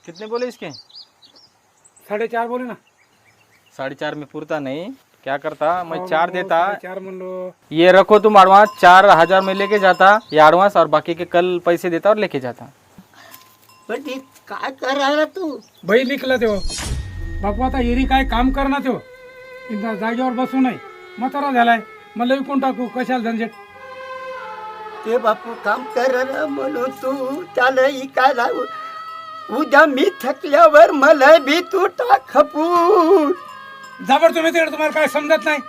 कितने बोले इसके? 4.5 बोले ना. 4.5 में पूरता नहीं, क्या करता मैं 4 म्हणलो, देता. 4.5 म्हणलो. ये रखो तुम एडवांस 4,000 में लेके जाता ये एडवांस, और बाकी के कल पैसे देता और लेके जाता. पण ती काय करायला तू? बैल लिखला तेव्हा. बापू आता एरी काय काम कर ना तेव्हा. इंदा जागेवर बसू नाही. म्हातारा झालाय. मला विकून टाकू कशाला झंझट. ते बापू काम कर म्हणून तू त्याला इकायला उद्या मी थकल्यावर मला बी तू टाक खपून. जाबर तुम्ही तिकडे, तुम्हाला काय समजत नाही.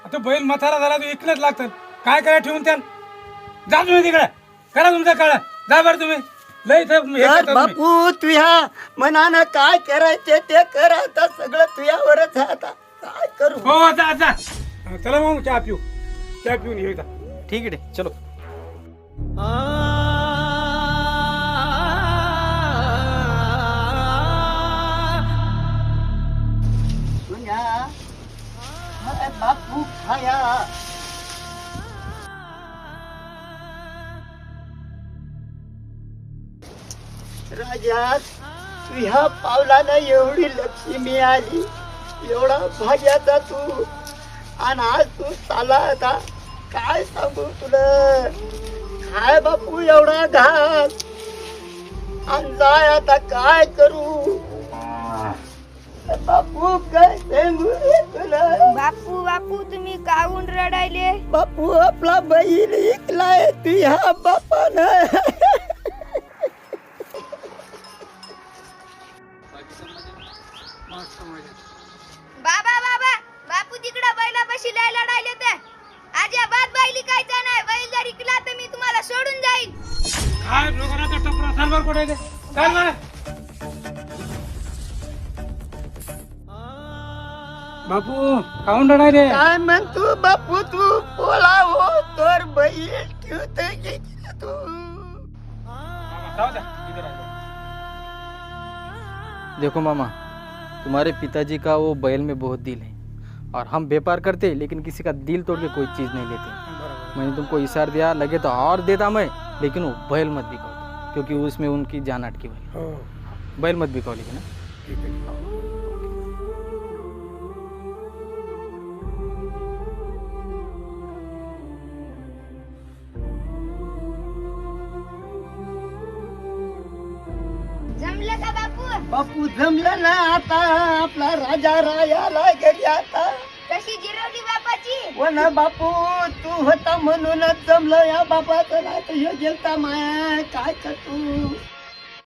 आता बैल म्हातारा झाला तो इकलंच लागतं. काय करा ठेवून त्याला. जा तुम्ही तिकडे, करा तुमचा काळा. जा बरं तुम्ही. लय इथं हे करता तुम्ही. बापू तुझ्या मनानं काय करायचे ते कर. आता सगळं तुझ्यावरच आहे. आता काय करू? हो जा जा. चला मग चहा पिऊ. चहा पिऊन येऊ इथं. ठीक है चलो. तुझ्या मला बापू खाया. राजा तुझ्या पावलानं एवढी लक्ष्मी आली, एवढा भाग्याचा तू, आणि आज तू चाला. आता काय सांगू तुला. काय बापू एवढा घास आणि जाय. आता काय करू बापू, काय सांगू रे तुला. बापू बापू तुम्ही काहून रडायले? बापू आपला बैल ऐकलाय तुझ्या बापानं. बाबा बाबा बापू तिकडे बैलापाशी लय लढायले ते. अजिबात बैल इकायचा नाही. बैल जर इकला तर मी तुम्हाला सोडून जाईन. काय लोकांना टपरा सालवर पडायले. काय ना बापू काहून रडायले? काय म्हणतो बापू तू बोला हो तर बैल ठेवते की तू. जाऊ द्या, इथं राहा. देखो मामा, तुम्हारे पिताजी का वो बैल में बहुत दिल है, और हम व्यापार करते लेकिन किसी का दिल तोड़ के कोई चीज़ नहीं लेते. मैंने तुमको इशारा दिया, लगे तो और देता मैं, लेकिन वो बैल मत बिकाओ, क्योंकि उसमें उनकी जान अटकी हुई. हो बैल मत बिकाओ लेकिन ना. ठीक आहे. जमलं का बापू? बापू जमलं ना. आता आपला राजा रायाला घरी आता. कशी जिरवली बापाची? हो ना बापू, तू होता म्हणूनच जमलं. या बापाचं नाही तर हे गेलता माया. काय करतो